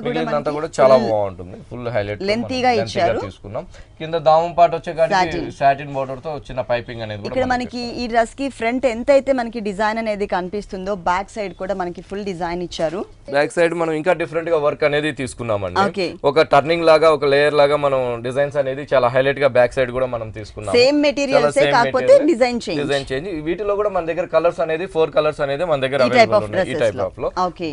కూడా చాలా బాగుంటుంది, ఫుల్ హైలైట్ లెంతీగా ఇచ్చారు. తీసుకున్నాం. కింద దామం పార్ట్ వచ్చేకాడికి సాటిన్ బోర్డర్ తో చిన్న పైపింగ్ అనేది ఇక్కడ మనకి ఈ డ్రెస్ కి ఫ్రంట్ ఎంత అయితే మనకి డిజైన్ అనేది కనిపిస్తుందో బ్యాక్ సైడ్ కూడా మనకి ఫుల్ డిజైన్ ఇచ్చారు. బ్యాక్ సైడ్ మనం ఇంకా డిఫరెంట్ గా వర్క్ అనేది తీసుకున్నామండి. ఒక టర్నింగ్ లాగా ఒక లేయర్ లాగా మనం డిజైన్స్ అనేది చాలా హైలైట్ గా బ్యాక్ సైడ్ కూడా మనం తీసుకున్నాం. సేమ్ మెటీరియల్స్ కాకపోతే డిజైన్ చేంజ్. వీటిలో కూడా మన దగ్గర కలర్స్ అనేది 4 కలర్స్ అనేది మన దగ్గర అవైలబుల్ ఉన్నాయి. ఈ టైప్ ఆఫ్ లో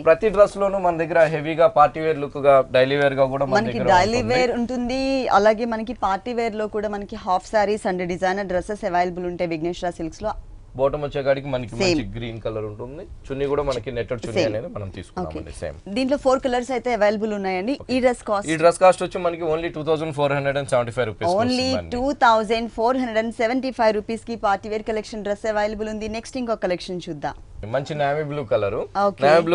ప్రతి డ్రెస్ లోను మన దగ్గర హెవీగా పార్టీ వేర్ లుక్ గా డైలీ వేర్ గా కూడా మనకి డైలీ వేర్ ఉంటుంది. అలాగే మనకి పార్టీ వేర్ లో కూడా మనకి half saris and designer dresses available ఉంటాయి విఘ్నేశ్వర సిల్క్స్ లో. బాటమ్ వచ్చేకాడికి మనకి మంచి గ్రీన్ కలర్ ఉంటుంది, చున్నీ కూడా మనకి నెట్టెడ్ చున్నీ అనేది మనం తీసుకున్నామండి. సేమ్ దీంట్లో 4 కలర్స్ అయితే అవైలబుల్ ఉన్నాయండి. ఈ డ్రెస్ కాస్ట్ వచ్చి మనకి ఓన్లీ 2475 రూపీస్. ఓన్లీ 2475 రూపీస్ కి party wear collection dress available ఉంది. నెక్స్ట్ ఇంకో కలెక్షన్ చూద్దాం. మంచి navy blue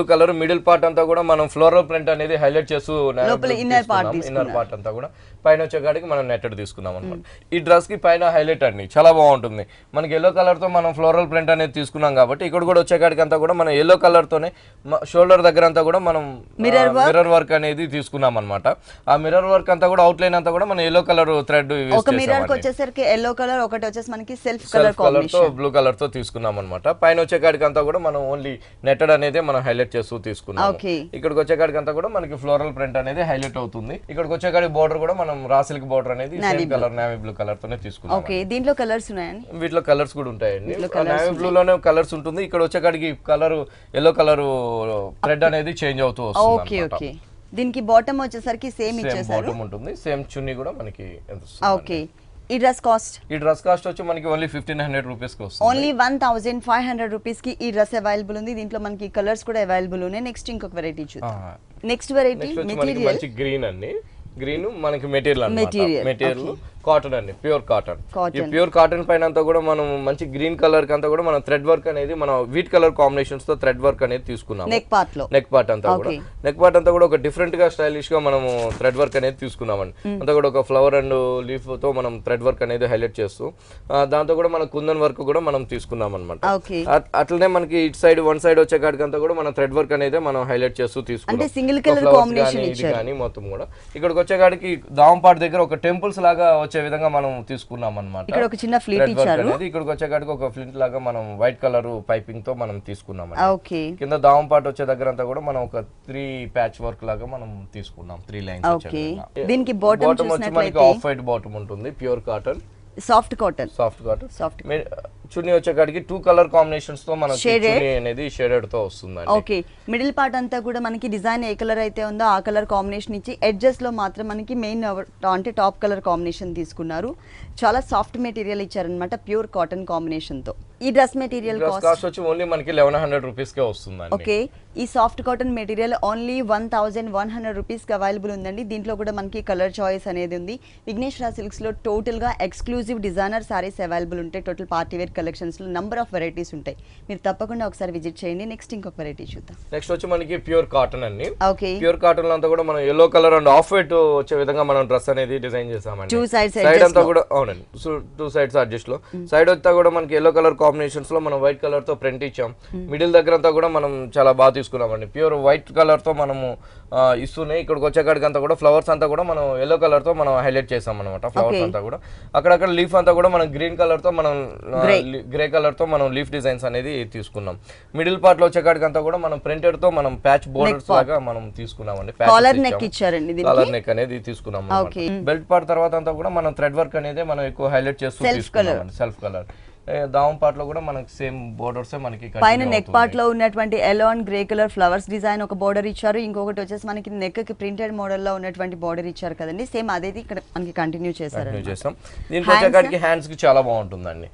colour middle part అంతా కూడా మనం ఫ్లోరల్ ప్రింట్ అనేది హైలైట్ చేస్తూ ఇన్నర్ పార్ట్ అంతా కూడా పైన వచ్చేకాడికి మనం నెట్టెడ్ తీసుకున్నాం అనమాట. ఈ డ్రెస్ కి పైన హైలైట్ అండి చాలా బాగుంటుంది. మనకి ఎల్లో కలర్ తో మనం ఫ్లోరల్ ప్రింట్ అనేది తీసుకున్నాం కాబట్టి ఇక్కడ కూడా వచ్చేకాడికి అంతా కూడా మనం ఎల్లో కలర్ తోనే షోల్డర్ దగ్గర అంతా కూడా మనం మిర్రర్ వర్క్ అనేది తీసుకున్నాం అనమాట. ఆ మిర్రర్ వర్క్ అంతా కూడా అవుట్ లైన్ అంతా కూడా మనం ఎల్లో కలర్ థ్రెడ్ ఒక మిర్రర్ కి వచ్చేసరికి ఎల్లో కలర్, ఒకటి వచ్చేసి మనకి సెల్ఫ్ కలర్ తో బ్లూ కలర్ తో తీసుకున్నాం అనమాట. పైన వచ్చేకాడికి అంతా కూడా మనం ఓన్లీ నెట్టెడ్ అనేది మనం హైలైట్ చేస్తూ తీసుకున్నాం. ఇక్కడికి వచ్చేకాడికి అంతా కూడా మనకి ఫ్లోరల్ ప్రింట్ అనేది హైలైట్ అవుతుంది. ఇక్కడికి వచ్చేకాడికి బోర్డర్ కూడా మనం రా సిల్క్ బోర్డర్ అనేది same colour navy blue colour తోనే తీసుకున్నాం. ఓకే, దీంట్లో కలర్స్ ఉన్నాయండి. వీటిలో కలర్స్ కూడా ఉంటాయండి. నేవీ బ్లూ లోనే కలర్స్ ఉంటుంది. ఇక్కడ వచ్చేకాడికి కలర్ ఎల్లో కలర్ థ్రెడ్ అనేది చేంజ్ అవుతూ వస్తుంది. ఓకే ఓకే, దీనికి బాటమ్ వచ్చేసరికి సేమ్ ఇచ్చేసారు. బాటమ్ ఉంటుంది, సేమ్ చున్నీ కూడా మనకి. ఓకే, ఈ డ్రెస్ కాస్ట్ వచ్చి మనకి ఓన్లీ 1500 రూపీస్ కి వస్తుంది. ఓన్లీ 1500 రూపీస్ కి ఈ డ్రెస్ అవైలబుల్ ఉంది. దీంట్లో మనకి కలర్స్ కూడా అవైలబుల్ ఉన్నాయి. నెక్స్ట్ ఇంకొక వెరైటీ చూద్దాం. నెక్స్ట్ వెరైటీ మెటీరియల్ మంచి గ్రీన్ అండి. గ్రీన్ మనకి మెటీరియల్ కాటన్ అండి, ప్యూర్ కాటన్. ఈ Cotton. ప్యూర్ కాటన్ పైన అంతా కూడా మనం మంచి గ్రీన్ కలర్ కి అంతా కూడా మనం థ్రెడ్ వర్క్ అనేది మనం వీట్ కలర్ కాంబినేషన్స్ తో థ్రెడ్ వర్క్ అనేది తీసుకున్నాం. నెక్ పార్ట్ లో నెక్ పార్ట్ అంతా కూడా నెక్ పార్ట్ అంతా కూడా ఒక డిఫరెంట్ గా స్టైలిష్ గా మనము థ్రెడ్ వర్క్ అనేది తీసుకున్నామండి. అంతా కూడా ఒక ఫ్లవర్ అండ్ లీఫ్ తో మనం థ్రెడ్ వర్క్ అనేది హైలైట్ చేస్తూ దాంతో కూడా మనం కుందన్ వర్క్ కూడా మనం తీసుకున్నాం అనమాట. అట్లనే మనకి ఇటు సైడ్ వన్ సైడ్ వచ్చే కాడికి అంతా కూడా మనం థ్రెడ్ వర్క్ అనేది మనం హైలైట్ చేస్తూ తీసుకున్నాం. సింగిల్ కలర్ కాంబినేషన్ ఇచ్చారు కానీ మొత్తం కూడా ఇక్కడికి వచ్చే కాడికి దావం పార్ట్ దగ్గర ఒక టెంపుల్స్ లాగా వచ్చే విధంగా మనం తీసుకున్నాం అన్నమాట. ఇక్కడ ఒక చిన్న ఫ్లీట్ ఇచ్చారు. ఇక్కడికి వచ్చేకాడికి ఒక ఫ్లింట్ లాగా మనం వైట్ కలర్ పైపింగ్ తో మనం తీసుకున్నాం. ఓకే. కింద దావం పార్ట్ వచ్చే దగ్గర అంతా కూడా మనం ఒక 3 ప్యాచ్ వర్క్ లాగా మనం తీసుకున్నాం. 3 లైన్స్ ఓకే. దీనికి బాటమ్ వచ్చి మనకి ఆఫ్ వైట్ బాటమ్ ఉంటుంది, pure cotton, soft cotton. Soft chunni వచ్చేకాడికి 2 కలర్ కాంబినేషన్స్ తో మనకి చున్నీ అనేది షేడెడ్ తో వస్తుంది. ఓకే. మిడిల్ పార్ట్ అంతా కూడా మనకి డిజైన్ ఏ కలర్ అయితే ఉందో ఆ కలర్ కాంబినేషన్ ఇచ్చి ఎడ్జెస్ లో మాత్రం మనకి మెయిన్ అంటే టాప్ కలర్ కాంబినేషన్ తీసుకున్నారు. చాలా సాఫ్ట్ మెటీరియల్ ఇచ్చారన్నమాట, ప్యూర్ కాటన్ కాంబినేషన్ తో. ఈ డ్రెస్ మెటీరియల్ కాస్ట్ వచ్చి ఓన్లీ మనకి 1100 రూపీస్ కే వస్తుందండి. ఓకే. ఈ soft cotton material only 1100 rupees కి అవైలబుల్ ఉందండి. దీంట్లో కూడా మనకి కలర్ చాయిస్ అనేది ఉంది. విఘ్నేశ్వర సిల్క్స్ లో టోటల్ గా ఎక్స్క్లూజివ్ డిజైనర్ సారీస్ అవైలబుల్ ఉంటాయి. టోటల్ పార్టీ వేర్ కలెక్షన్స్ లో నంబర్ ఆఫ్ వెరైటీస్ ఉంటాయి. మీరు తప్పకుండా ఒకసారి విజిట్ చేయండి. నెక్స్ట్ ఇంకొక వెరైటీ చూద్దాం. నెక్స్ట్ వచ్చి మనకి ప్యూర్ కాటన్ అండి. ఓకే. ప్యూర్ కాటన్ లో అంతా కూడా మనం yellow colour and off white వచ్చే విధంగా మనం డ్రెస్ అనేది డిజైన్ చేసామండి. 2 sides సైడ్ అంతా కూడా అవునండి, 2 sides అడ్జస్ట్ లో సైడ్ అంతా కూడా మనకి yellow కలర్ కాంబినేషన్స్ లో మనం వైట్ కలర్ తో ప్రింట్ ఇచ్చాం. మిడిల్ దగ్గర అంతా కూడా మనం చాలా బాగా తీసుకున్నామండి. ప్యూర్ వైట్ కలర్ తో మనము ఇస్తున్నాయి. ఇక్కడికి వచ్చేకాడికి అంతా కూడా ఫ్లవర్స్ అంతా కూడా మనం yellow కలర్ తో మనం హైలైట్ చేసాం అనమాట. ఫ్లవర్స్ అంతా కూడా అక్కడక్కడ లీఫ్ అంతా కూడా మనం గ్రీన్ కలర్ తో మనం గ్రే కలర్ తో మనం లీఫ్ డిజైన్స్ అనేది తీసుకున్నాం. మిడిల్ పార్ట్ లో వచ్చేకాడికి అంతా కూడా మనం ప్రింటెడ్ తో మనం ప్యాచ్ బోర్డర్స్ లాగా మనం తీసుకున్నామండి. కాలర్ నెక్ ఇచ్చారండి, కాలర్ నెక్ అనేది తీసుకున్నాం. బెల్ట్ పార్ట్ తర్వాత అంతా కూడా మనం థ్రెడ్ వర్క్ అనేది మనం ఎక్కువ హైలైట్ చేస్తూ తీసుకున్నాం. సెల్ఫ్ కలర్ దావం పార్ట్ లో కూడా మనకి సేమ్ బోర్డర్స్ మనకి పైన నెక్ పార్ట్ లో ఉన్నటువంటి yellow and grey colour flowers design ఒక బోర్డర్ ఇచ్చారు. ఇంకొకటి వచ్చేసి మనకి నెక్ కి ప్రింటెడ్ మోడల్ లో ఉన్నటువంటి బోర్డర్ ఇచ్చారు కదండి. సేమ్ అదే ఇక్కడ మనకి కంటిన్యూ చేశారు. దీనికి వచ్చేకాడికి హ్యాండ్స్ కి చాలా బాగుంటుందండి.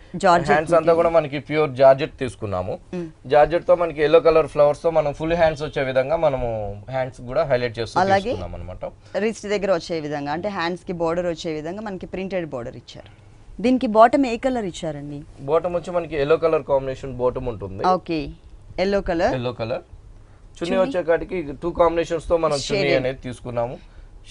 హ్యాండ్స్ అంతా కూడా మనకి ప్యూర్ జార్జెట్ తీసుకున్నాము. జార్జెట్ తో మనకి ఎల్లో కలర్ ఫ్లవర్స్ తో మనం ఫుల్ హ్యాండ్స్ వచ్చే విధంగా మనము హ్యాండ్స్ కూడా హైలైట్ చేస్తూ తీసుకున్నాం అన్నమాట. రిస్ట్ దగ్గర వచ్చే విధంగా అంటే హ్యాండ్స్ కి బోర్డర్ వచ్చే విధంగా మనకి ప్రింటెడ్ బోర్డర్ ఇచ్చారు. దీనికి బాటమ్ ఏ కలర్ ఇచ్చారండి? బాటమ్ వచ్చి మనకి yellow కలర్ కాంబినేషన్ బాటమ్ ఉంటుంది. ఓకే. yellow కలర్ చున్నీ వచ్చేకాడికి 2 కాంబినేషన్స్ తో మనం చున్నీ అనేది తీసుకున్నాము.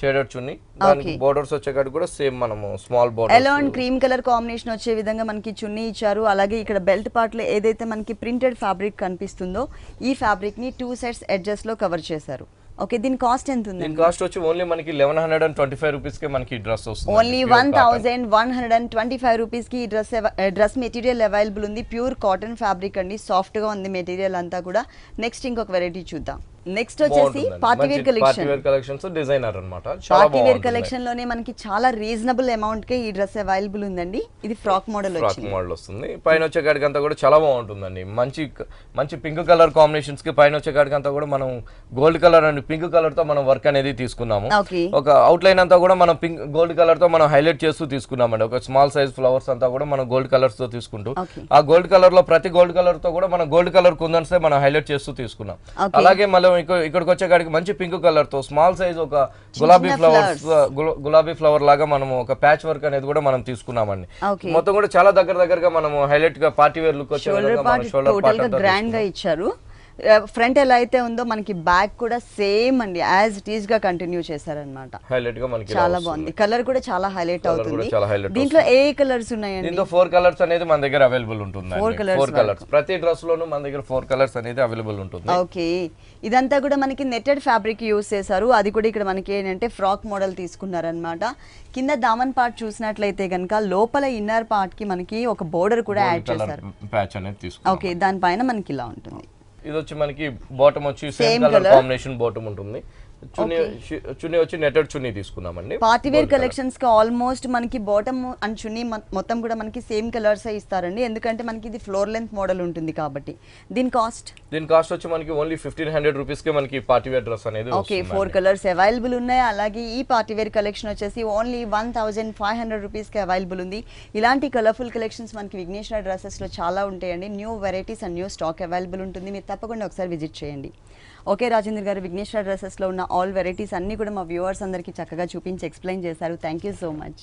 షేడెడ్ చున్నీ, దానికి బోర్డర్స్ వచ్చేకాడికి కూడా సేమ్ మనము small border yellow and cream colour combination వచ్చే విధంగా మనకి చున్నీ ఇచ్చారు. అలాగే ఇక్కడ బెల్ట్ పార్ట్ లో ఏదైతే మనకి ప్రింటెడ్ ఫ్యాబ్రిక్ కనిపిస్తుందో ఈ ఫ్యాబ్రిక్ ని 2 sides ఎడ్జెస్ లో కవర్ చేశారు. ఓకే. దీని కాస్ట్ ఎంత ఉంది? దీని కాస్ట్ వచ్చి ఓన్లీ మనకి 1125 రూపీస్ కి మనకి డ్రెస్ వస్తుంది. ఓన్లీ 1125 రూపీస్ కి డ్రెస్ మెటీరియల్ అవైలబుల్ ఉంది. ప్యూర్ కాటన్ ఫ్యాబ్రిక్ అండి, సాఫ్ట్ గా ఉంది మెటీరియల్ అంతా కూడా. నెక్స్ట్ ఇంకొక వెరైటీ చూద్దాం. నెక్స్ట్ వచ్చేసి పార్టీ వేర్ కలెక్షన్స్ డిజైనర్ అన్నమాట. పార్టీ వేర్ కలెక్షన్ లోనే మనకి చాలా రీజనబుల్ అమౌంట్ కే ఈ డ్రెస్ అవైలబుల్ ఉందండి. ఇది ఫ్రాక్ మోడల్ వస్తుంది. పైన వచ్చే కాడికి అంతా కూడా చాలా బాగుంటుందండి. మంచి పింక్ కలర్ కాంబినేషన్స్ కి పైన వచ్చే కాడికి అంతా కూడా మనం gold colour and pink colour తో మనం వర్క్ అనేది తీసుకున్నాము. ఒక అవుట్ లైన్ అంతా కూడా మనం పింక్ గోల్డ్ కలర్ తో మనం హైలైట్ చేస్తూ తీసుకున్నామండి. ఒక స్మాల్ సైజ్ ఫ్లవర్స్ అంతా కూడా మనం గోల్డ్ కలర్స్ తో తీసుకుంటూ ఆ గోల్డ్ కలర్ లో ప్రతి గోల్డ్ కలర్ తో కూడా మనం గోల్డ్ కలర్ కుందన్స్ మనం హైలైట్ చేస్తూ తీసుకున్నాం. అలాగే మళ్ళీ ఇక్కడికి వచ్చే కాడికి మంచి పింక్ కలర్ తో స్మాల్ సైజ్ ఒక గులాబీ ఫ్లవర్ లాగా మనము ఒక ప్యాచ్ వర్క్ అనేది కూడా మనం తీసుకున్నామండి. మొత్తం కూడా చాలా దగ్గరగా మనము హైలైట్ గా పార్టీ వేర్ లుక్ వచ్చే విధంగా షోల్డర్ పార్ట్ గ్రాండ్ గా ఇచ్చారు. ఫ్రంట్ ఎలా అయితే ఉందో మనకి బ్యాక్ కూడా సేమ్ అండి, యాజ్ ఇట్ ఈస్ గా కంటిన్యూ చేశారన్నమాట. హైలైట్ గా మనకి చాలా బాగుంది. కలర్ కూడా చాలా హైలైట్ అవుతుంది. దీంట్లో ఏ కలర్స్ ఉన్నాయండి? దీంట్లో 4 కలర్స్ అనేది మన దగ్గర అవైలబుల్ ఉంటుంది. 4 కలర్స్ ప్రతి డ్రెస్ లోను మన దగ్గర 4 కలర్స్ అనేది అవైలబుల్ ఉంటుంది. ఓకే. ఇదంతా కూడా మనకి నెట్టెడ్ ఫ్యాబ్రిక్ యూస్ చేశారు. అది కూడా ఇక్కడ మనకి ఏంటంటే ఫ్రాక్ మోడల్ తీసుకున్నారనమాట. కింద దామన్ పార్ట్ చూసినట్లయితే కనుక లోపల ఇన్నర్ పార్ట్ కి మనకి ఒక బోర్డర్ కూడా యాడ్ చేశారు. ప్యాచ్ అనేది తీసుకున్నాం. ఓకే. దానిపైన మనకి ఇలా ఉంటుంది. ఇది వచ్చి మనకి బాటమ్ వచ్చి సేమ్ కలర్ కాంబినేషన్ బాటమ్ ఉంటుంది. చున్నీ వచ్చి నెటెడ్ చున్నీ తీసుకున్నామండి. పార్టీ వేర్ కలెక్షన్స్ కి ఆల్మోస్ట్ మనకి బాటమ్ అండ్ చున్నీ మొత్తం కూడా మనకి సేమ్ కలర్స్ ఇస్తారండి, ఎందుకంటే మనకి ఇది ఫ్లోర్ లెంత్ మోడల్ ఉంటుంది కాబట్టి. దీని కాస్ట్ వచ్చి మనకి ఓన్లీ 1500 రూపీస్ కి మనకి పార్టీ వేర్ డ్రెస్ అనేది. ఓకే. 4 కలర్స్ అవైలబుల్ ఉన్నాయి. అలాగే ఈ పార్టీ వేర్ కలెక్షన్ వచ్చేసి ఓన్లీ 1500 రూపీస్ కి అవైలబుల్ ఉంది. ఇలాంటి కలర్ఫుల్ కలెక్షన్స్ మనకి విఘ్నేశ్వర డ్రెస్సెస్ లో చాలా ఉంటాయండి. New varieties and new stock available ఉంటుంది. మీరు తప్పకుండా ఒకసారి విజిట్ చేయండి. ఓకే రాజేంద్ర గారు, విఘ్నేశ్వర డ్రెస్సెస్ లో ఉన్న ఆల్ వెరైటీస్ అన్నీ కూడా మా వ్యూవర్స్ అందరికీ చక్కగా చూపించి ఎక్స్ప్లెయిన్ చేశారు. Thank you so much.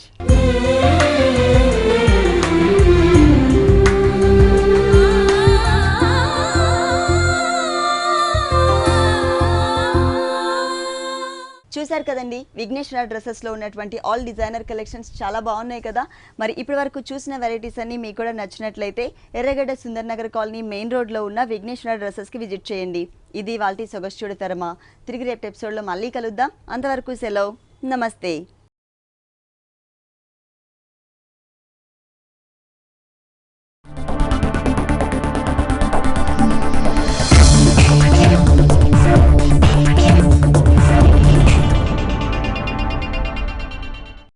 చూశారు కదండి, విఘ్నేశ్వర డ్రెస్సెస్లో ఉన్నటువంటి ఆల్ డిజైనర్ కలెక్షన్స్ చాలా బాగున్నాయి కదా. మరి ఇప్పటి వరకు చూసిన వెరైటీస్ అన్ని మీకు కూడా నచ్చినట్లయితే ఎర్రగడ్డ సుందర్ నగర్ కాలనీ మెయిన్ రోడ్లో ఉన్న విఘ్నేశ్వర డ్రెస్సెస్కి విజిట్ చేయండి. ఇది వాళ్ళ సొగసు చూడతరమా. తిరిగి రేపు ఎపిసోడ్లో మళ్ళీ కలుద్దాం. అంతవరకు సెలవు. నమస్తే.